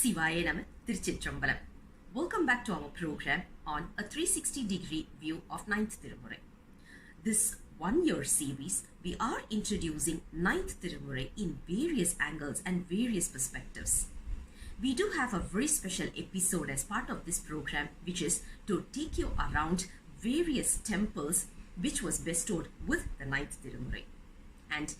Sivaya Nama Thirukalanthai. Welcome back to our program on a 360-degree view of 9th Thirumurai. This one-year series, we are introducing 9th Thirumurai in various angles and various perspectives. We do have a very special episode as part of this program, which is to take you around various temples which was bestowed with the 9th Thirumurai. And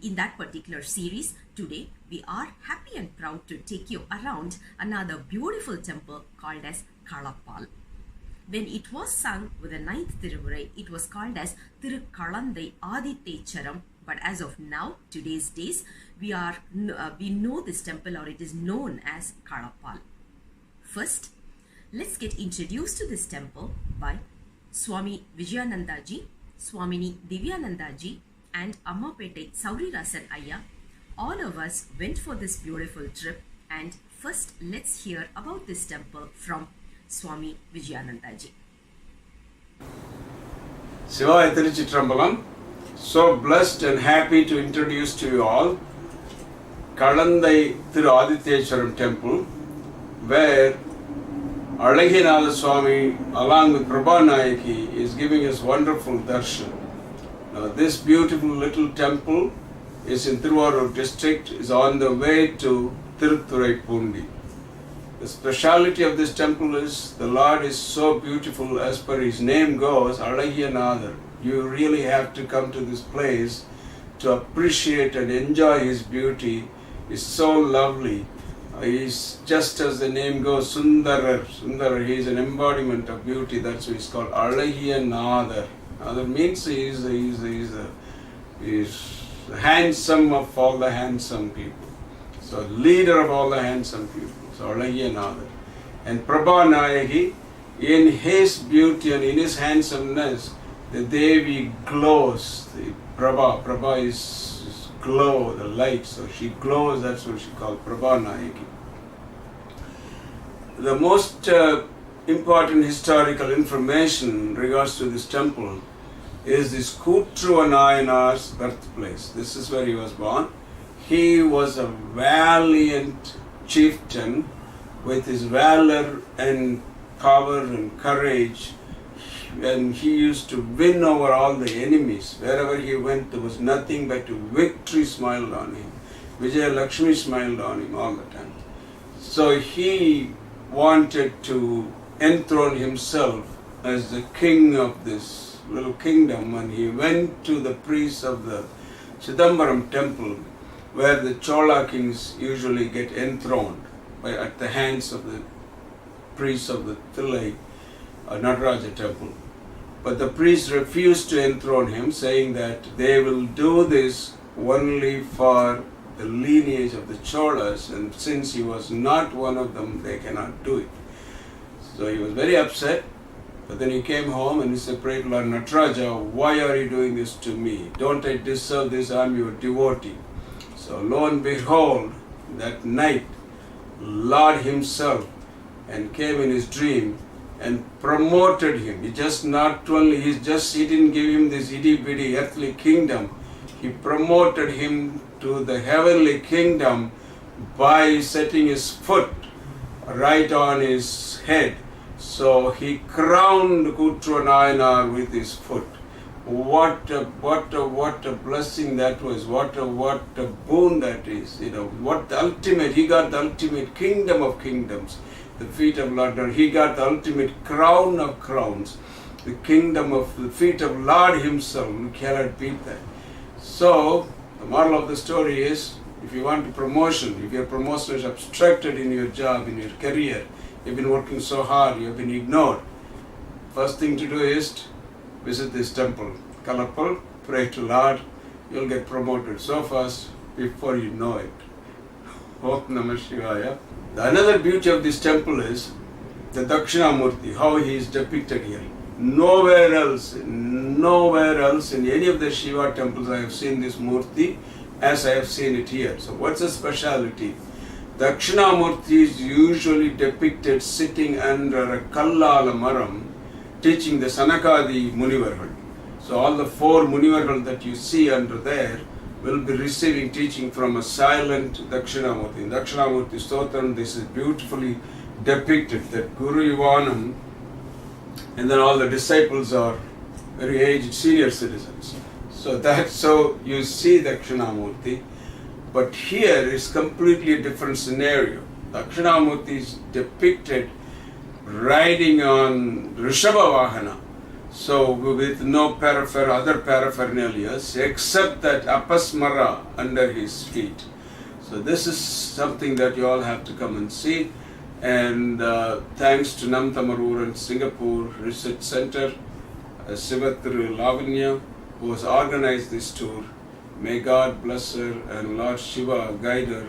in that particular series, today we are happy and proud to take you around another beautiful temple called as Kalappal. When it was sung with the 9th Thirumurai, it was called as Thirukalanthai Adhithecharam. But as of now, today's days, we know this temple, or it is known as Kalappal. First, let's get introduced to this temple by Swami Vijayananda ji, Swamini Divyananda ji, and Ammapettai Sauri Rajan Ayya. All of us went for this beautiful trip, and first let's hear about this temple from Swami Vijayananda ji. Siva Thirukalanthai, so blessed and happy to introduce to you all Kalanthai Adhithecharam temple, where Alaginatha Swami along with Prabhanayaki is giving us wonderful darshan. Now, this beautiful little temple is in Thirumurai district, is on the way to Thirumurai. The speciality of this temple is the Lord is so beautiful, as per his name goes, Alaginatha. You really have to come to this place to appreciate and enjoy his beauty. He's so lovely. He's just as the name goes, Sundarar. Sundarar, he is an embodiment of beauty. That's why he's called Alaginatha. That means he's handsome of all the handsome people. So leader of all the handsome people. So Alaginatha. And Prabhanayaki, in his beauty and in his handsomeness, the Devi glows. The Prabha is glow, the light. So she glows, that's what she called Prabhanayaki. The most important historical information in regards to this temple is this Kutruva Nayanar's birthplace. This is where he was born. He was a valiant chieftain with his valor and power and courage, and he used to win over all the enemies. Wherever he went, there was nothing but victory smiled on him. Vijaya Lakshmi smiled on him all the time. So he wanted to enthrone himself as the king of this little kingdom, and he went to the priests of the Chidambaram temple, where the Chola kings usually get enthroned at the hands of the priests of the Thillai Nataraja temple. But the priests refused to enthrone him, saying that they will do this only for the lineage of the Cholas, and since he was not one of them, they cannot do it. So he was very upset. But then he came home and he said, "Pray Lord Nataraja, why are you doing this to me? Don't I deserve this? I'm your devotee." So lo and behold, that night, Lord himself and came in his dream and promoted him. He didn't give him this itty-bitty earthly kingdom. He promoted him to the heavenly kingdom by setting his foot right on his head. So he crowned Kutruva Nayanar with his foot. What a blessing that was! What a boon that is! He got the ultimate kingdom of kingdoms, the feet of Lord. He got the ultimate crown of crowns, the kingdom of the feet of Lord himself. You cannot beat that. So the moral of the story is, if you want a promotion, if your promotion is obstructed in your job, in your career, you've been working so hard, you've been ignored, first thing to do is visit this temple, Kalappal, pray to Lord, you'll get promoted so fast before you know it. Om Namah Shivaya. Another beauty of this temple is the Dakshinamurti, how he is depicted here. Nowhere else in any of the Shiva temples I have seen this Murti as I have seen it here. So what's the speciality? Dakshinamurti is usually depicted sitting under a Kallala Maram, teaching the Sanakadi Munivargal. So all the four Munivargal that you see under there will be receiving teaching from a silent Dakshinamurti. In Dakshinamurti Stotram, this is beautifully depicted that Guru Ivanam and then all the disciples are very aged senior citizens. So you see Dakshinamurti, but here is completely a different scenario. Dakshinamurti is depicted riding on Rishabha Vahana, so with no other paraphernalias except that apasmara under his feet. So this is something that you all have to come and see. And thanks to Namthamar Ooran Singapore Research Center, Siva Thirukalanthai who has organized this tour. May God bless her and Lord Siva guide her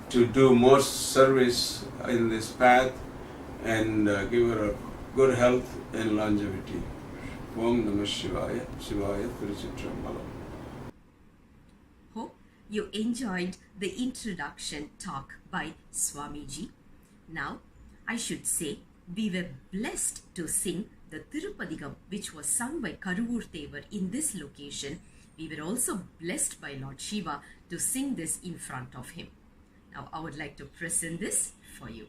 to do more service in this path and give her a good health and longevity. Om Namah Shivaya, Shivaya Thiruchitrambalam. Hope you enjoyed the introduction talk by Swamiji. Now, I should say, we were blessed to sing the Thirupadigam, which was sung by Karuvur Thevar in this location. We were also blessed by Lord Shiva to sing this in front of him. Now, I would like to present this for you.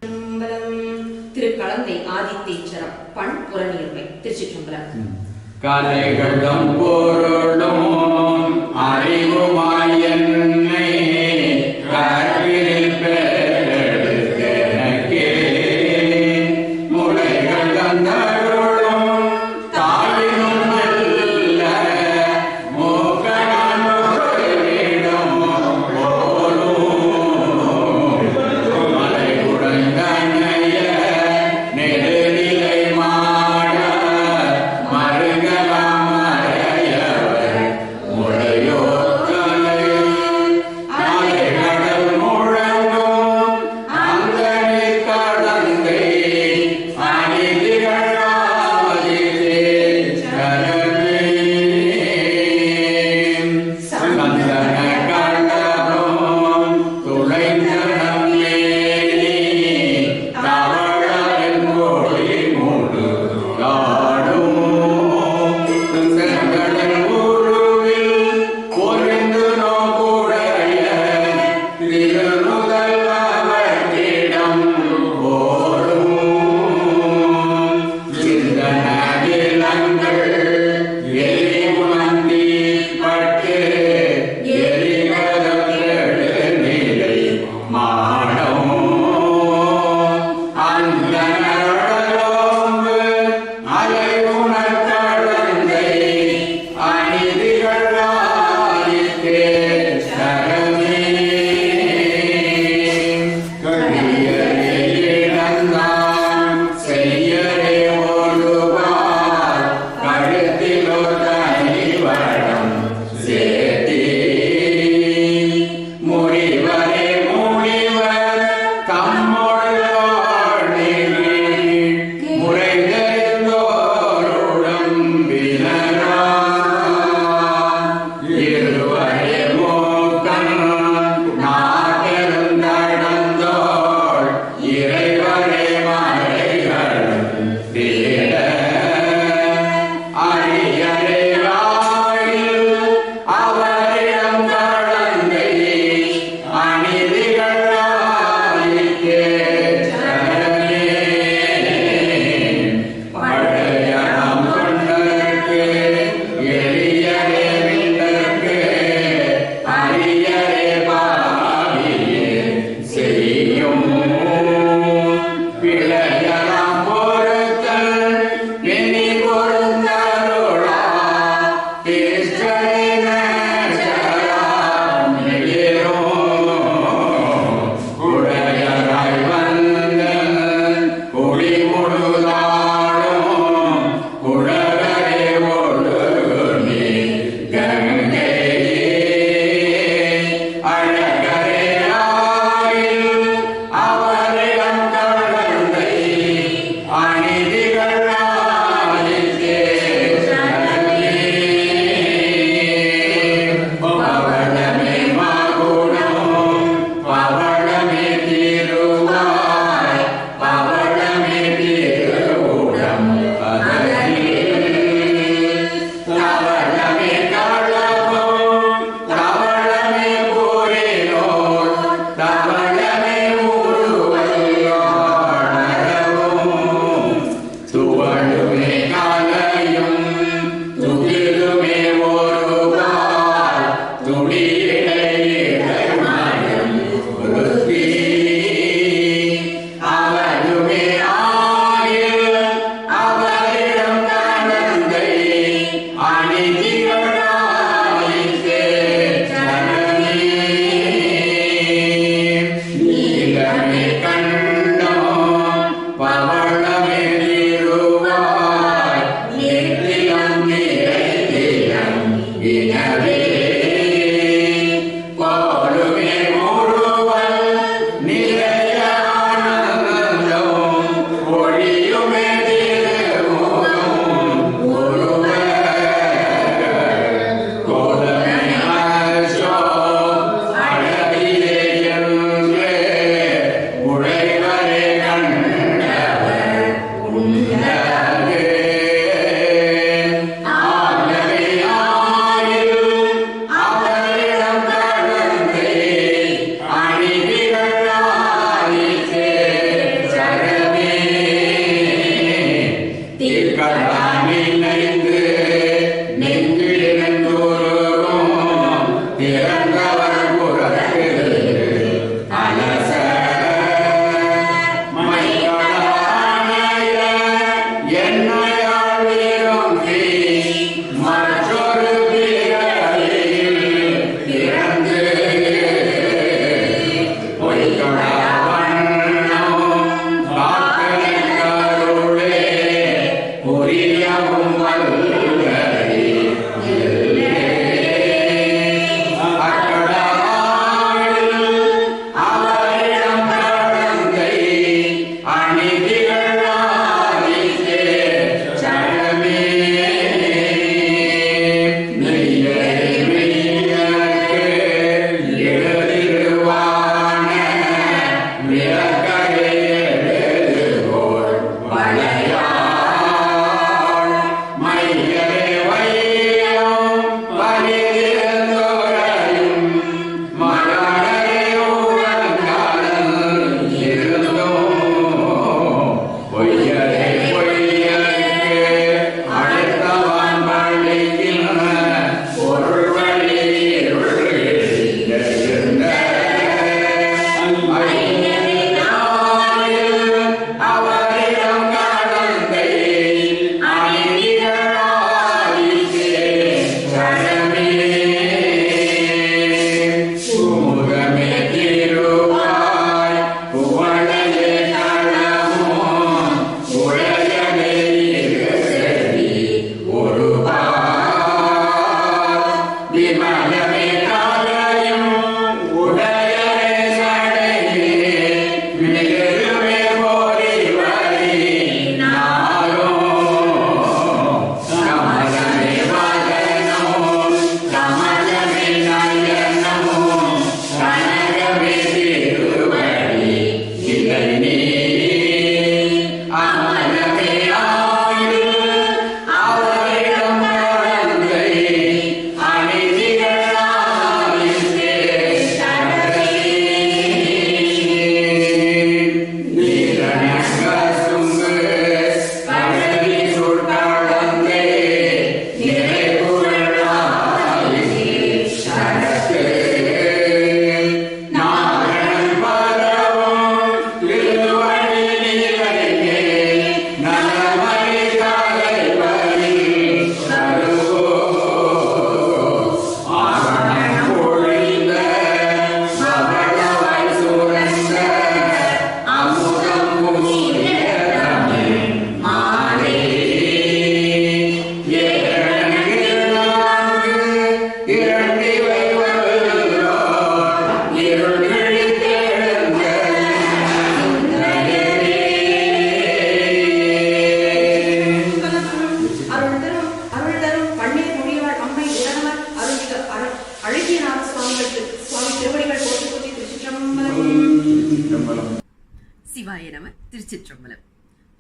Thirukalanthai Adhithecharam, Pan Puranirmai, Thiruchitrambalam. Kalagadam Porudam Arivumayanne Karviril Peredukenake Mulaigal Gandarudam Tavinum Mella Mokananurvidam Polum Malai Kuranganaya Nedilai Mada Maringalam Rajan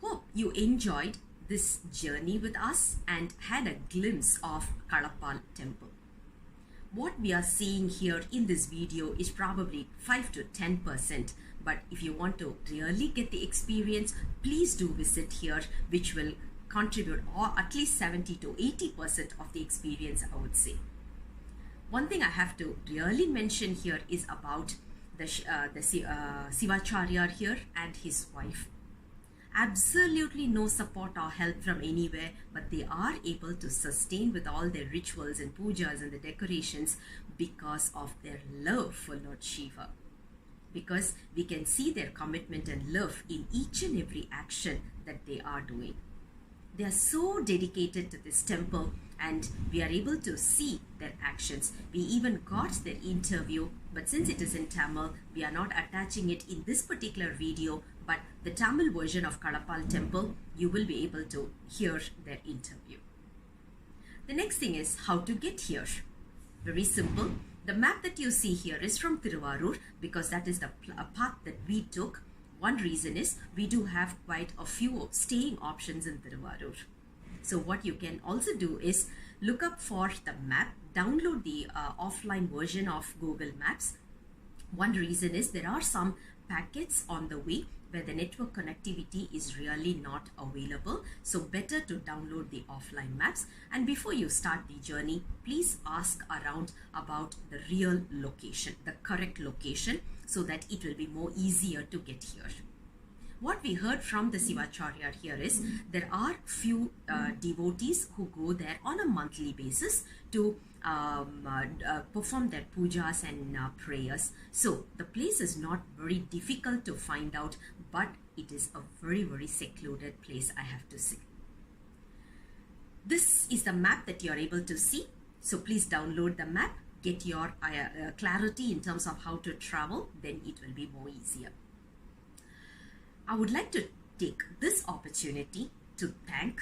Hope you enjoyed this journey with us and had a glimpse of Kalappal temple. What we are seeing here in this video is probably 5 to 10%, but if you want to really get the experience, please do visit here, which will contribute or at least 70 to 80% of the experience, I would say. One thing I have to really mention here is about the Sivacharya here and his wife. Absolutely no support or help from anywhere, but they are able to sustain with all their rituals and pujas and the decorations because of their love for Lord Shiva. Because we can see their commitment and love in each and every action that they are doing. They are so dedicated to this temple and we are able to see their actions. We even got their interview, but since it is in Tamil, we are not attaching it in this particular video, but the Tamil version of Kalappal temple, you will be able to hear their interview. The next thing is how to get here. Very simple. The map that you see here is from Thiruvarur because that is the path that we took. One reason is we do have quite a few staying options in Thiruvarur. So what you can also do is look up for the map, download the offline version of Google Maps. One reason is there are some packets on the way where the network connectivity is really not available. So better to download the offline maps. And before you start the journey, please ask around about the real location, the correct location, so that it will be more easier to get here. What we heard from the Sivacharya here is there are few devotees who go there on a monthly basis to perform their pujas and prayers. So the place is not very difficult to find out, but it is a very, very secluded place, I have to say. This is the map that you are able to see. So please download the map, get your clarity in terms of how to travel, then it will be more easier. I would like to take this opportunity to thank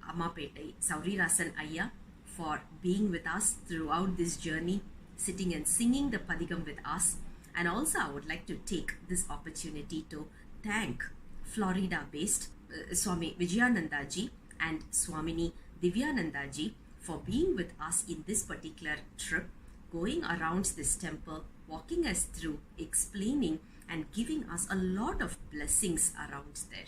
Ammapettai Sauri Rasan Ayya for being with us throughout this journey, sitting and singing the Padigam with us. And also I would like to take this opportunity to thank Florida-based Swami Vijayananda ji and Swamini Divyananda ji for being with us in this particular trip, going around this temple, walking us through, explaining and giving us a lot of blessings around there.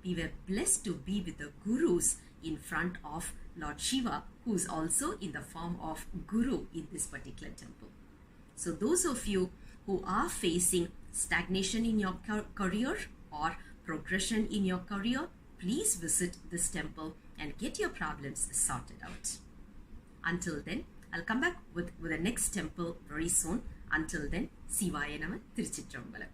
We were blessed to be with the gurus in front of Lord Shiva, who is also in the form of guru in this particular temple. So those of you who are facing stagnation in your career or progression in your career, please visit this temple and get your problems sorted out. Until then, I'll come back with the next temple very soon. Until then, Sivaya Nama, Thiruchitrambalam.